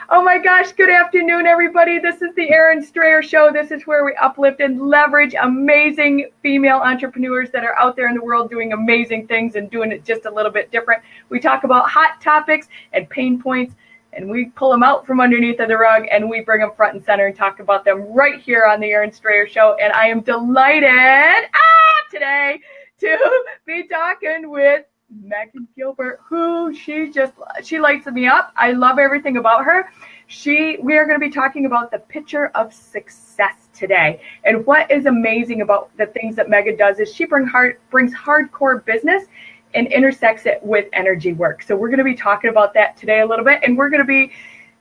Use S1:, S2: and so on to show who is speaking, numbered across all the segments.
S1: Oh my gosh, good afternoon, everybody. This is the Erin Strayer Show. This is where we uplift and leverage amazing female entrepreneurs that are out there in the world doing amazing things and doing it just a little bit different. We talk about hot topics and pain points, and we pull them out from underneath of the rug and we bring them front and center and talk about them right here on the Erin Strayer Show. And I am delighted today to be talking with Megan Gilbert, who she lights me up. I love everything about her. We are going to be talking about the picture of success today. And what is amazing about the things that Megan does is she brings hardcore business and intersects it with energy work. So we're going to be talking about that today a little bit, and we're going to be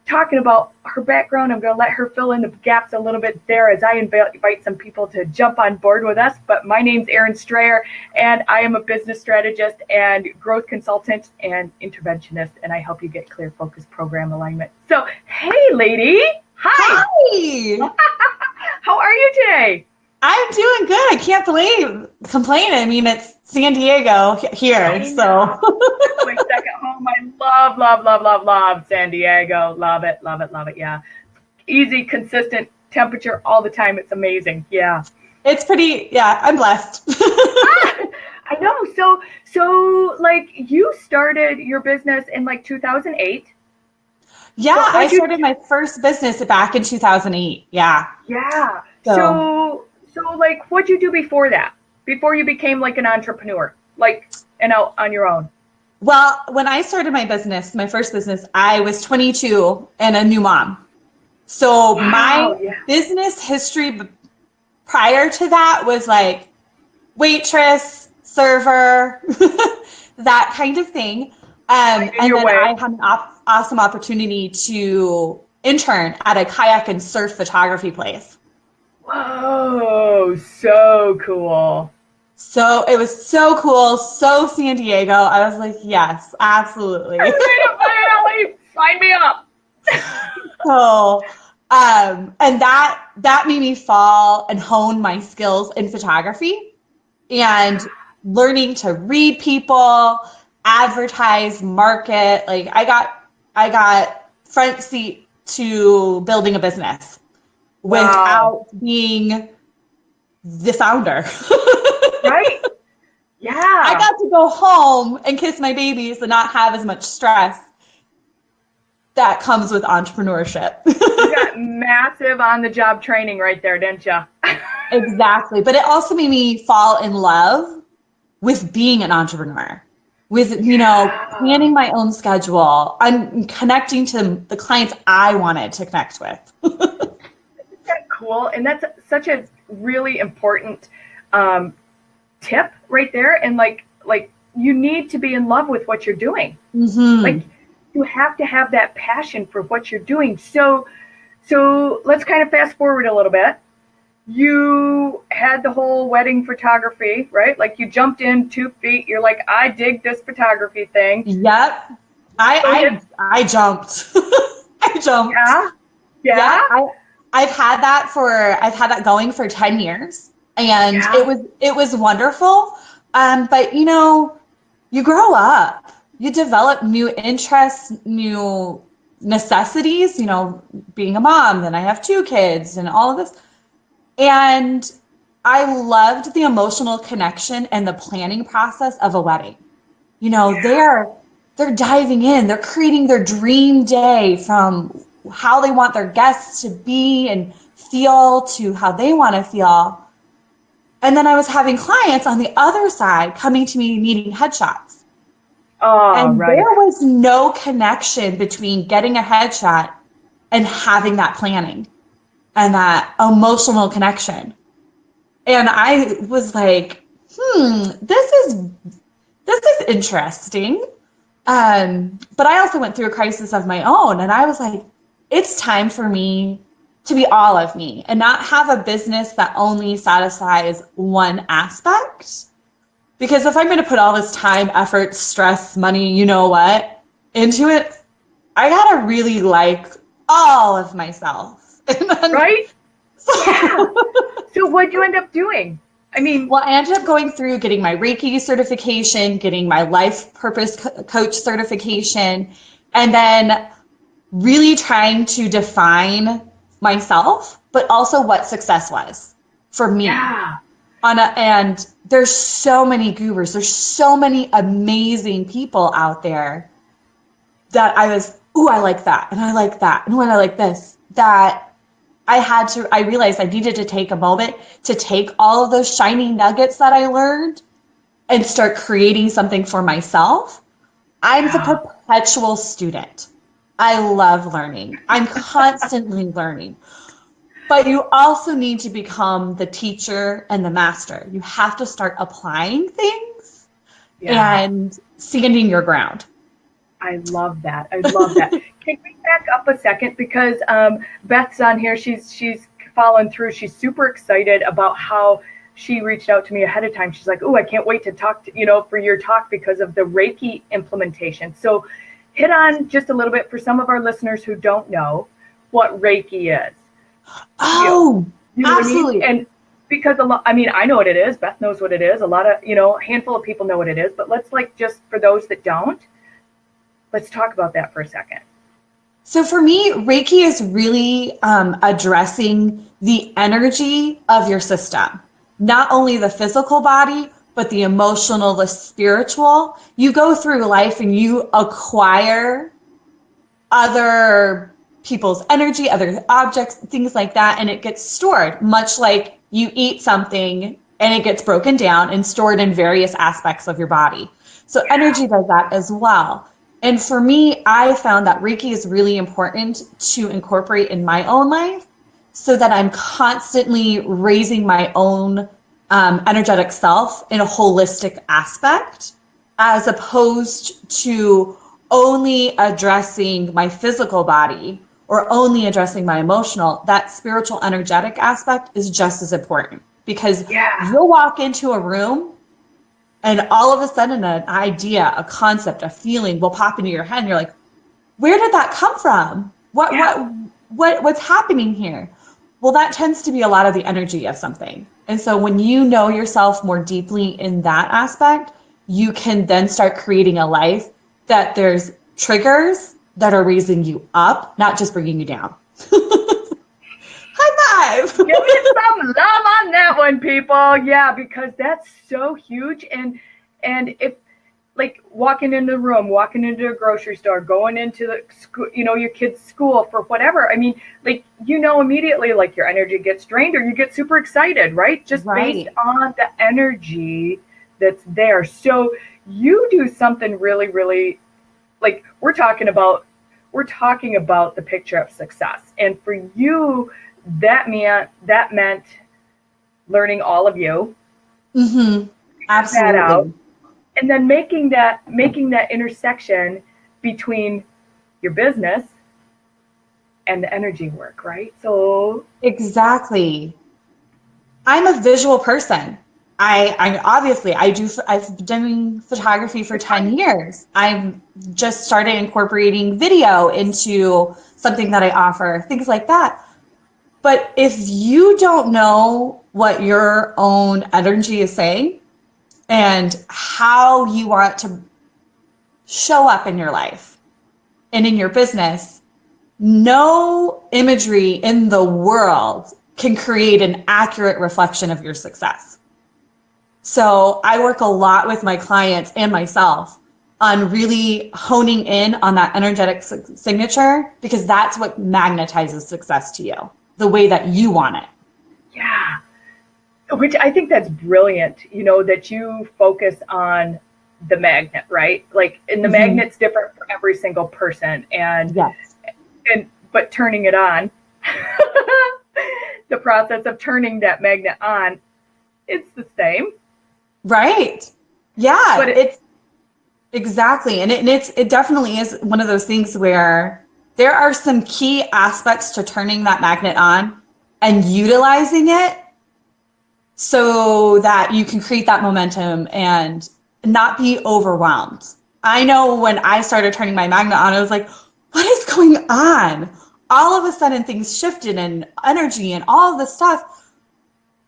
S1: talking about her background. I'm going to let her fill in the gaps a little bit there as I invite some people to jump on board with us. But my name's Erin Strayer, and I am a business strategist and growth consultant and interventionist, and I help you get clear, focused program alignment. So, hey, lady. Hi.
S2: Hi.
S1: How are you today?
S2: I'm doing good. I can't complain. I mean, it's San Diego here, so.
S1: My second home. I love San Diego. Love it. Yeah. Easy, consistent temperature all the time. It's amazing. Yeah.
S2: It's pretty, yeah, I'm blessed.
S1: I know. So like you started your business in like 2008.
S2: Yeah, I started my first business back in 2008. Yeah.
S1: Yeah. So like what'd you do before that? Before you became like an entrepreneur, like and out on your own?
S2: Well, when I started my first business, I was 22 and a new mom. So my business history prior to that was like waitress, server, that kind of thing. And then I had an awesome opportunity to intern at a kayak and surf photography place.
S1: Whoa, so cool.
S2: So it was so cool, so San Diego. I was like, yes, absolutely.
S1: Sign me up.
S2: So, and that made me fall and hone my skills in photography and learning to read people, advertise, market. Like I got front seat to building a business without being the founder.
S1: Right? Yeah.
S2: I got to go home and kiss my babies and not have as much stress that comes with entrepreneurship.
S1: You got massive on-the-job training right there, didn't you?
S2: Exactly. But it also made me fall in love with being an entrepreneur, with, planning my own schedule. I'm connecting to the clients I wanted to connect with.
S1: Isn't that cool? And that's such a really important tip right there. And like you need to be in love with what you're doing. Mm-hmm. Like you have to have that passion for what you're doing. So let's kind of fast forward a little bit. You had the whole wedding photography, right? Like you jumped in 2 feet. You're like, I dig this photography thing.
S2: Yep. I jumped. I jumped.
S1: Yeah.
S2: I've had that going for 10 years. And it was wonderful. But you grow up, you develop new interests, new necessities, being a mom, then I have 2 kids and all of this. And I loved the emotional connection and the planning process of a wedding. They're diving in, they're creating their dream day from how they want their guests to be and feel to how they want to feel. And then I was having clients on the other side coming to me needing headshots. Oh, and right. There was no connection between getting a headshot and having that planning and that emotional connection. And I was like, this is interesting. But I also went through a crisis of my own, and I was like, it's time for me to be all of me and not have a business that only satisfies one aspect. Because if I'm going to put all this time, effort, stress, money, into it, I got to really like all of myself.
S1: Right? So what'd you end up doing? I
S2: ended up going through getting my Reiki certification, getting my life purpose coach certification. And then really trying to define myself, but also what success was for me.
S1: Yeah.
S2: And there's so many gurus, there's so many amazing people out there that I was, ooh, I like that, and I like that, and when I like this, that I realized I needed to take a moment to take all of those shiny nuggets that I learned and start creating something for myself. I'm the perpetual student. I love learning. I'm constantly learning. But you also need to become the teacher and the master. You have to start applying things and standing your ground.
S1: I love that. I love that. Can we back up a second, because Beth's on here. She's following through. She's super excited about how she reached out to me ahead of time. She's like, "Oh, I can't wait to talk to, for your talk because of the Reiki implementation." So hit on just a little bit for some of our listeners who don't know what Reiki is.
S2: Oh, absolutely.
S1: What I mean? And because I know what it is. Beth knows what it is. A lot of, a handful of people know what it is, but let's just for those that don't, let's talk about that for a second.
S2: So for me, Reiki is really addressing the energy of your system, not only the physical body, but the emotional, the spiritual. You go through life and you acquire other people's energy, other objects, things like that, and it gets stored, much like you eat something and it gets broken down and stored in various aspects of your body. So energy does that as well. And for me, I found that Reiki is really important to incorporate in my own life so that I'm constantly raising my own energetic self in a holistic aspect, as opposed to only addressing my physical body or only addressing my emotional. That spiritual energetic aspect is just as important, because you'll walk into a room and all of a sudden an idea, a concept, a feeling will pop into your head and you're like, where did that come from? What's happening here? Well, that tends to be a lot of the energy of something. And so when you know yourself more deeply in that aspect, you can then start creating a life that there's triggers that are raising you up, not just bringing you down. High five!
S1: Give me some love on that one, people. Yeah, because that's so huge. And if, like, walking into the room, walking into a grocery store, going into the school, your kid's school for whatever. I mean, like, immediately, like, your energy gets drained or you get super excited, right? Just based on the energy that's there. So you do something really, really, like, we're talking about the picture of success. And for you, that meant learning all of you.
S2: Mm-hmm. Absolutely.
S1: That out, and then making that intersection between your business and the energy work, right? So
S2: exactly. I'm a visual person. I've been doing photography for 10 years. I've just started incorporating video into something that I offer, things like that. But if you don't know what your own energy is saying and how you want to show up in your life and in your business, no imagery in the world can create an accurate reflection of your success. So I work a lot with my clients and myself on really honing in on that energetic signature, because that's what magnetizes success to you, the way that you want it.
S1: Yeah. Which I think that's brilliant, that you focus on the magnet, right? Like, and the magnet's different for every single person. And, but turning it on, the process of turning that magnet on, it's the same.
S2: Right. Yeah, but it's exactly. And it definitely is one of those things where there are some key aspects to turning that magnet on and utilizing it so that you can create that momentum and not be overwhelmed. I know when I started turning my magnet on, I was like, what is going on? All of a sudden things shifted and energy and all of this stuff.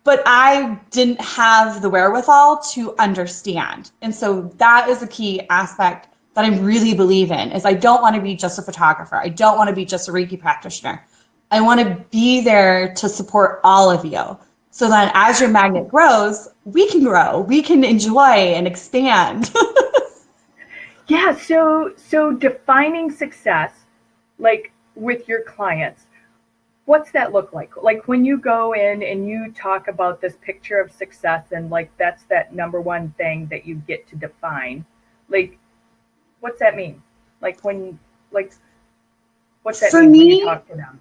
S2: But I didn't have the wherewithal to understand. And so that is a key aspect that I really believe in is I don't want to be just a photographer. I don't want to be just a Reiki practitioner. I want to be there to support all of you. So that as your magnet grows, we can grow, we can enjoy and expand.
S1: Yeah, so defining success, like with your clients, what's that look like? Like when you go in and you talk about this picture of success and like that's that number one thing that you get to define. Like what's that mean? Like when like what's that
S2: For
S1: mean when you
S2: me,
S1: talk to them?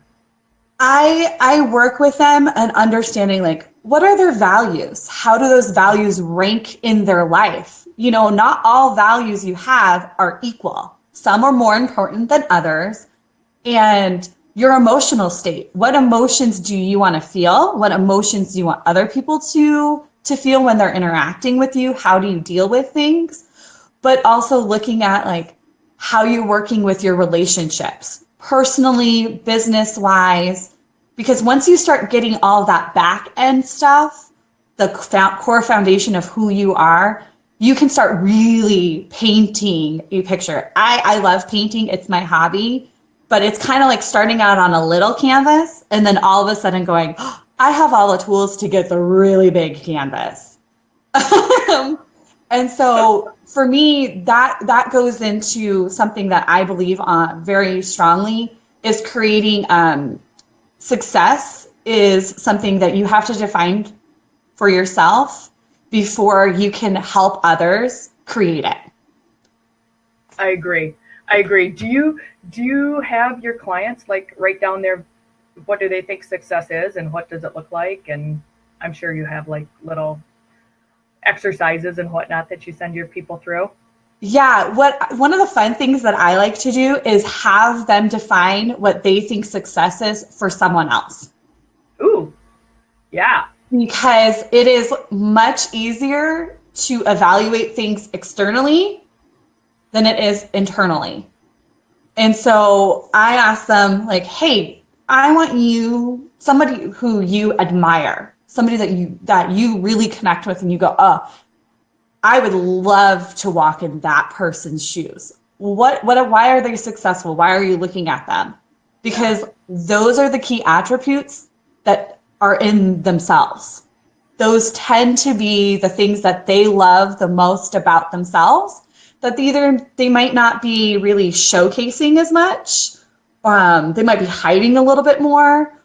S2: I work with them and understanding like what are their values? How do those values rank in their life? You know, not all values you have are equal. Some are more important than others. And your emotional state. What emotions do you want to feel? What emotions do you want other people to feel when they're interacting with you? How do you deal with things? But also looking at like how you're working with your relationships, personally, business wise, because once you start getting all that back end stuff, the core foundation of who you are, you can start really painting a picture. I love painting. It's my hobby, but it's kind of like starting out on a little canvas and then all of a sudden going, oh, I have all the tools to get the really big canvas. And so for me, that goes into something that I believe very strongly is creating success is something that you have to define for yourself before you can help others create it.
S1: I agree. I agree. Do you have your clients like write down their what do they think success is and what does it look like? And I'm sure you have like little exercises and whatnot that you send your people through.
S2: Yeah, one of the fun things that I like to do is have them define what they think success is for someone else.
S1: Ooh, yeah.
S2: Because it is much easier to evaluate things externally than it is internally. And so I ask them like, hey, I want you, somebody who you admire, somebody that you really connect with and you go, oh, I would love to walk in that person's shoes. Why are they successful? Why are you looking at them? Because those are the key attributes that are in themselves. Those tend to be the things that they love the most about themselves that they might not be really showcasing as much. They might be hiding a little bit more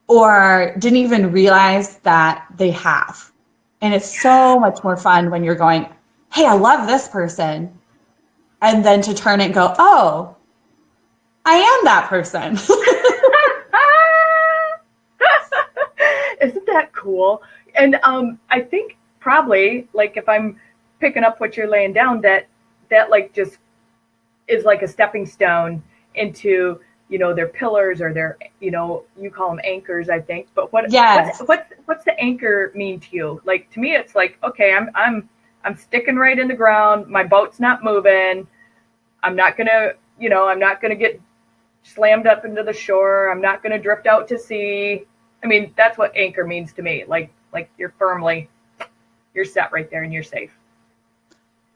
S2: or didn't even realize that they have. And it's so much more fun when you're going, hey, I love this person. And then to turn it and go, oh, I am that person.
S1: Isn't that cool? And I think probably like if I'm picking up what you're laying down, that like just is like a stepping stone into their pillars or their you call them anchors, I think. But
S2: Yes.
S1: what's the anchor mean to you? Like to me, it's like okay, I'm sticking right in the ground. My boat's not moving. I'm not gonna get slammed up into the shore. I'm not gonna drift out to sea. I mean, that's what anchor means to me. Like you're set right there and you're safe.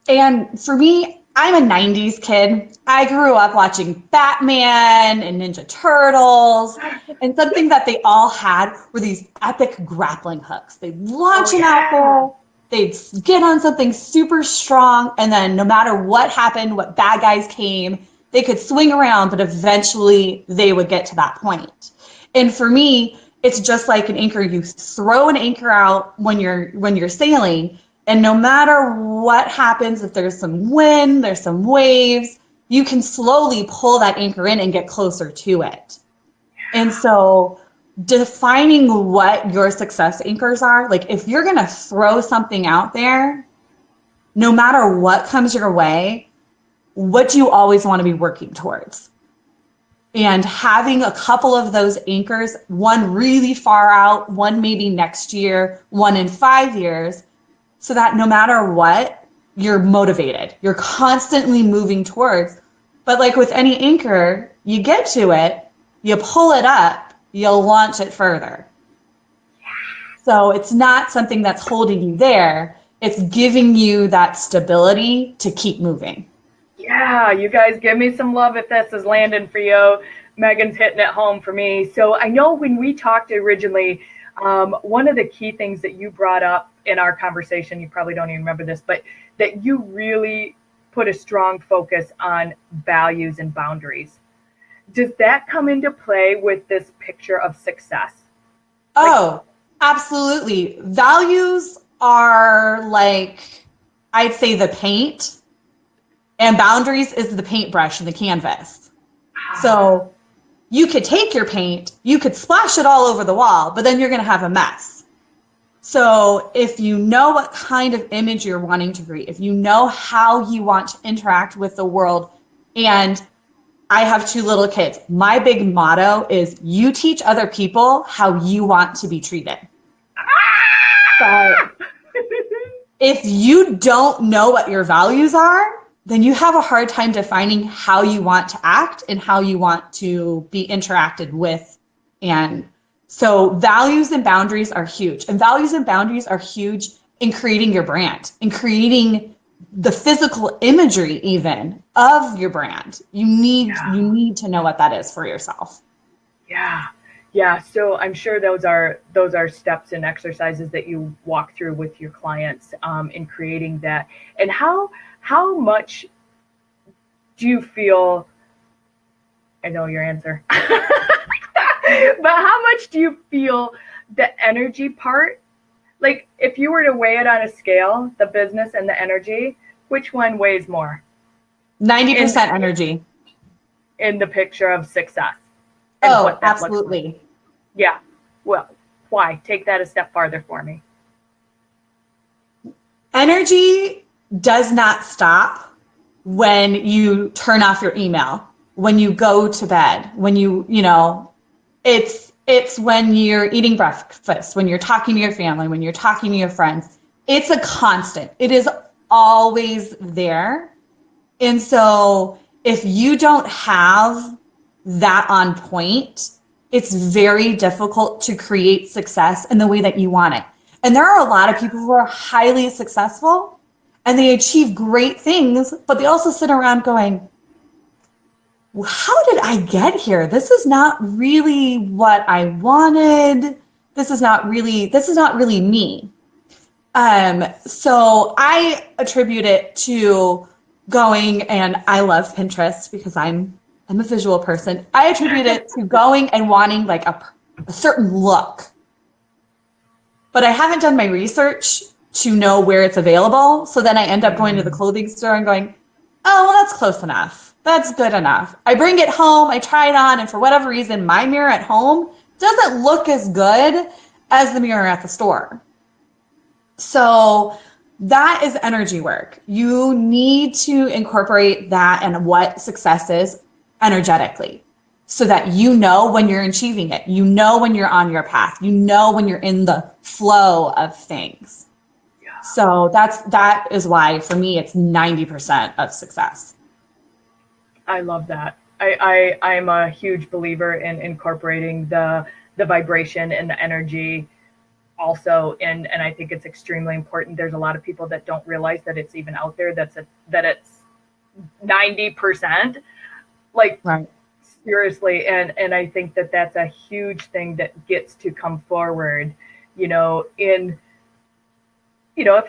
S2: And for me, I'm a 90s kid. I grew up watching Batman and Ninja Turtles, and something that they all had were these epic grappling hooks. They'd launch them out there, they'd get on something super strong, and then no matter what happened, what bad guys came, they could swing around, but eventually they would get to that point. And for me, it's just like an anchor. You throw an anchor out when you're sailing, and no matter what happens, if there's some wind, there's some waves, you can slowly pull that anchor in and get closer to it. And so defining what your success anchors are, like if you're going to throw something out there, no matter what comes your way, what do you always want to be working towards? And having a couple of those anchors, one really far out, one maybe next year, one in 5 years, so that no matter what, you're motivated. You're constantly moving towards. But like with any anchor, you get to it, you pull it up, you'll launch it further. So it's not something that's holding you there. It's giving you that stability to keep moving.
S1: Yeah, you guys give me some love if this is landing for you. Megan's hitting it home for me. So I know when we talked originally, one of the key things that you brought up in our conversation, you probably don't even remember this, but that you really put a strong focus on values and boundaries. Does that come into play with this picture of success?
S2: Oh, absolutely. Values are like, I'd say the paint, and boundaries is the paintbrush and the canvas. So you could take your paint, you could splash it all over the wall, but then you're going to have a mess. So if you know what kind of image you're wanting to create, if you know how you want to interact with the world, and I have 2 little kids, my big motto is you teach other people how you want to be treated. But if you don't know what your values are, then you have a hard time defining how you want to act and how you want to be interacted with. And so values and boundaries are huge. And values and boundaries are huge in creating your brand, in creating the physical imagery even of your brand. You need to know what that is for yourself.
S1: Yeah. Yeah, so I'm sure those are steps and exercises that you walk through with your clients in creating that. And how much do you feel? I know your answer, but how much do you feel the energy part? Like, if you were to weigh it on a scale, the business and the energy, which one weighs more?
S2: 90% energy
S1: in the picture of success.
S2: Oh, absolutely.
S1: Like. Yeah. Well, why? Take that a step farther for me.
S2: Energy does not stop when you turn off your email, when you go to bed, when it's when you're eating breakfast, when you're talking to your family, when you're talking to your friends. It's a constant. It is always there. And so if you don't have that on point, it's very difficult to create success in the way that you want it. And there are a lot of people who are highly successful and they achieve great things, but they also sit around going, well, how did I get here? This is not really what I wanted. This is not really me. So I attribute it to going, and I love Pinterest because I'm a visual person. I attribute it to going and wanting like a certain look. But I haven't done my research to know where it's available. So then I end up going to the clothing store and going, oh, well, that's close enough. That's good enough. I bring it home, I try it on, and for whatever reason, my mirror at home doesn't look as good as the mirror at the store. So that is energy work. You need to incorporate that and what success is energetically so that you know when you're achieving it. You know when you're on your path. You know when you're in the flow of things. Yeah. So that is why for me it's 90% of success.
S1: I love that. I'm a huge believer in incorporating the vibration and the energy also, and I think it's extremely important. There's a lot of people that don't realize that it's even out there. That it's 90%, like right. Seriously, and I think that that's a huge thing that gets to come forward. If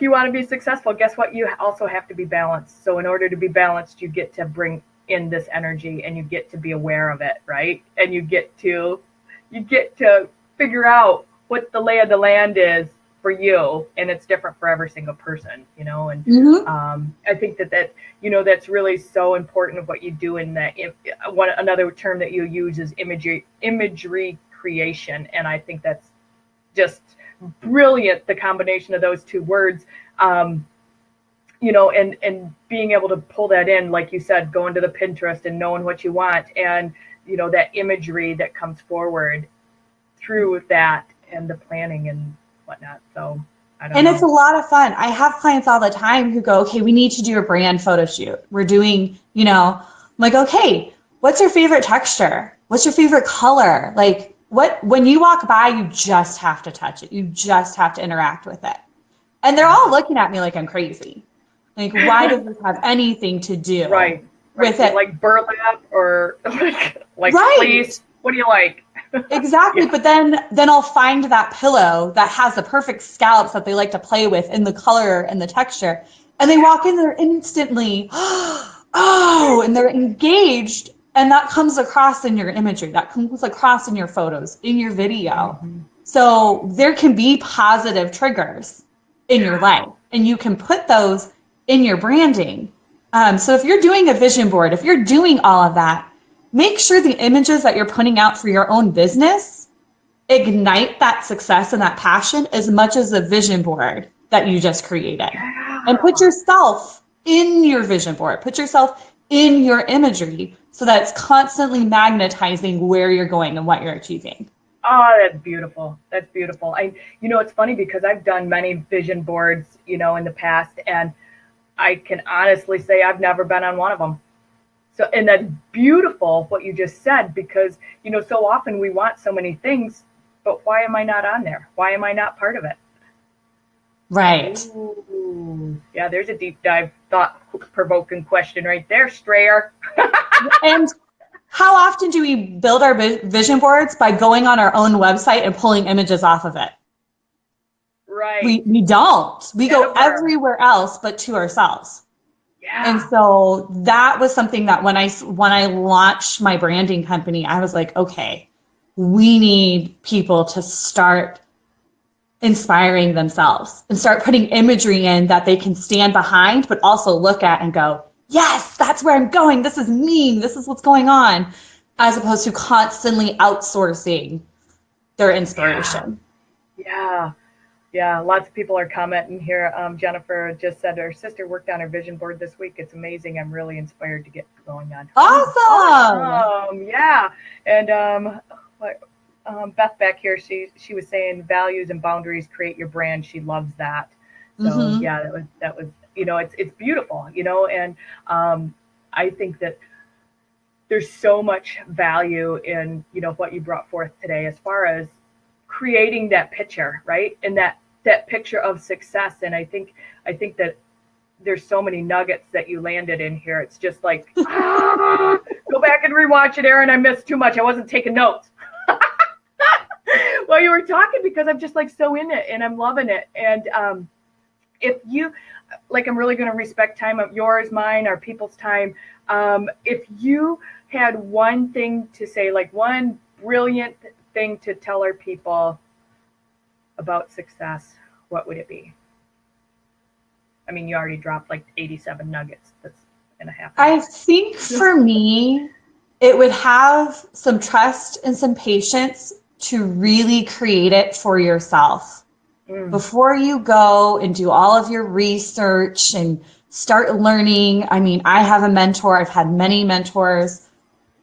S1: you want to be successful, guess what? You also have to be balanced. So in order to be balanced, you get to bring in this energy, and you get to be aware of it, right? And you get to figure out what the lay of the land is for you, and it's different for every single person, and I think that that's really so important of what you do in that. Another term that you use is imagery creation, and I think that's just brilliant, the combination of those two words, and being able to pull that in, like you said, going to the Pinterest and knowing what you want, and that imagery that comes forward through that and the planning and whatnot. So I don't know.
S2: It's a lot of fun. I have clients all the time who go, okay, we need to do a brand photo shoot. We're doing, I'm like, okay, what's your favorite texture? What's your favorite color? Like when you walk by, you just have to touch it. You just have to interact with it. And they're all looking at me like I'm crazy. Like, why does this have anything to do
S1: right.
S2: with
S1: Do you
S2: it?
S1: like burlap or like
S2: Right.
S1: fleece? What do you like?
S2: Exactly.
S1: Yeah.
S2: But then I'll find that pillow that has the perfect scallops that they like to play with in the color and the texture. And they walk in there instantly, oh, and they're engaged. And that comes across in your imagery, that comes across in your photos, in your video.
S1: Mm-hmm.
S2: So there can be positive triggers in your life, and you can put those in your branding. So if you're doing a vision board, if you're doing all of that, make sure the images that you're putting out for your own business ignite that success and that passion as much as the vision board that you just created.
S1: Yeah.
S2: And put yourself in your vision board, put yourself in your imagery so that it's constantly magnetizing where you're going and what you're achieving.
S1: Oh, that's beautiful. That's beautiful. It's funny because I've done many vision boards, in the past, and I can honestly say I've never been on one of them. So, and that's beautiful what you just said, because, so often we want so many things, but why am I not on there? Why am I not part of it?
S2: Right.
S1: Ooh, yeah, there's a deep dive, thought-provoking question right there, Strayer.
S2: And how often do we build our vision boards? By going on our own website and pulling images off of it.
S1: Right.
S2: We don't. We go
S1: Never.
S2: everywhere else but to ourselves.
S1: Yeah.
S2: And so that was something that when I launched my branding company, I was like, okay, we need people to start inspiring themselves and start putting imagery in that they can stand behind, but also look at and go, yes, that's where I'm going. This is me. This is what's going on, as opposed to constantly outsourcing their inspiration.
S1: Yeah. Yeah, lots of people are commenting here. Jennifer just said her sister worked on her vision board this week. It's amazing. I'm really inspired to get going on.
S2: Awesome.
S1: Yeah. And Beth back here, she was saying values and boundaries create your brand. She loves that. So yeah, that was it's beautiful, and I think that there's so much value in what you brought forth today as far as creating that picture, right? And that picture of success. And I think that there's so many nuggets that you landed in here. It's just like, go back and rewatch it, Erin. I missed too much. I wasn't taking notes. Well, you were talking, because I'm just like so in it and I'm loving it. And if you, like, I'm really going to respect time of yours, mine, our people's time. If you had one thing to say, like one brilliant thing to tell our people about success, what would it be? I mean, you already dropped like 87 nuggets. That's in a half hour.
S2: I think for me, it would have some trust and some patience to really create it for yourself. Before you go and do all of your research and start learning. I mean, I have a mentor. I've had many mentors,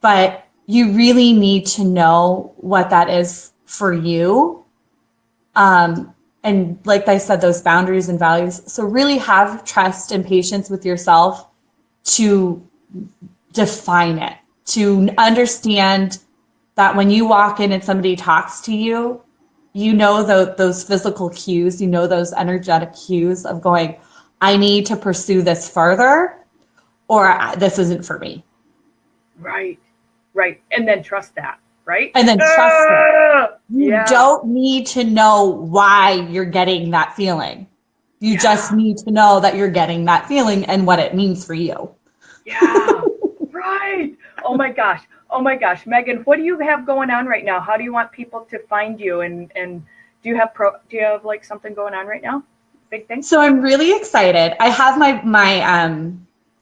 S2: but you really need to know what that is for you. And like I said, those boundaries and values. So really have trust and patience with yourself to define it, to understand that when you walk in and somebody talks to you, you know those physical cues, you know those energetic cues of going, I need to pursue this further, or this isn't for me.
S1: Right. And then trust that, right?
S2: And then trust it. You don't need to know why you're getting that feeling. You just need to know that you're getting that feeling and what it means for you.
S1: Yeah. Right. Oh my gosh. Megan, what do you have going on right now? How do you want people to find you? And do you have like something going on right now? Big thing?
S2: So I'm really excited. I have my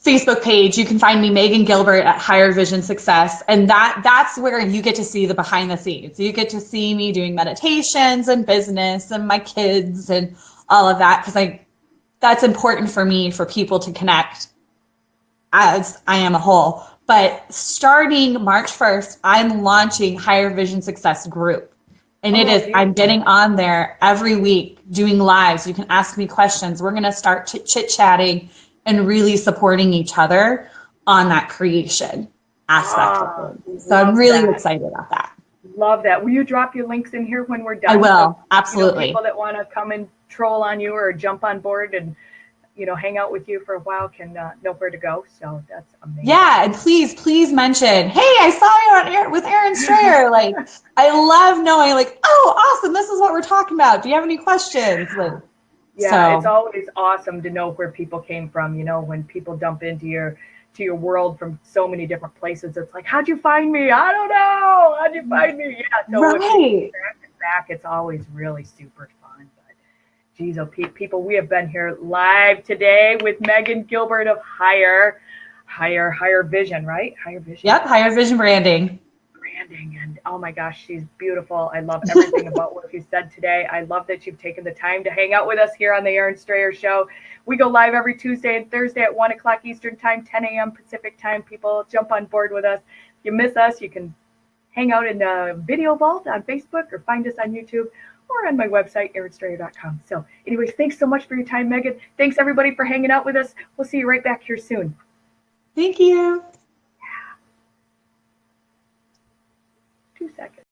S2: Facebook page. You can find me, Megan Gilbert, at Higher Vision Success. And that's where you get to see the behind the scenes. You get to see me doing meditations and business and my kids and all of that, because that's important for me, for people to connect as I am a whole. But starting March 1st, I'm launching Higher Vision Success Group. And I'm getting on there every week doing lives. You can ask me questions. We're going to start chit-chatting and really supporting each other on that creation aspect of it. So I'm really excited about that.
S1: Love that. Will you drop your links in here when we're done?
S2: I will.
S1: So,
S2: absolutely.
S1: People that want to come and troll on you or jump on board and hang out with you for a while can know where to go. So that's amazing.
S2: Yeah, and please mention, hey, I saw you on air with Aaron Strayer. Like, I love knowing, like, oh, awesome, this is what we're talking about. Do you have any questions? Like,
S1: yeah, it's always awesome to know where people came from. When people dump into your world from so many different places, it's like, how'd you find me? I don't know. How'd you find me? Yeah, so
S2: right.
S1: If you back, it's always really super fun. But geez, oh, people, we have been here live today with Megan Gilbert of Higher Vision, right? Higher Vision.
S2: Yep, Higher Vision branding.
S1: And oh my gosh, she's beautiful. I love everything about what you said today. I love that you've taken the time to hang out with us here on the Aaron Strayer Show. We go live every Tuesday and Thursday at 1 o'clock Eastern Time, 10 a.m. Pacific Time. People, jump on board with us. If you miss us, you can hang out in the video vault on Facebook or find us on YouTube or on my website, aaronstrayer.com. So anyways, thanks so much for your time, Megan. Thanks everybody for hanging out with us. We'll see you right back here soon.
S2: Thank you.
S1: 2 seconds.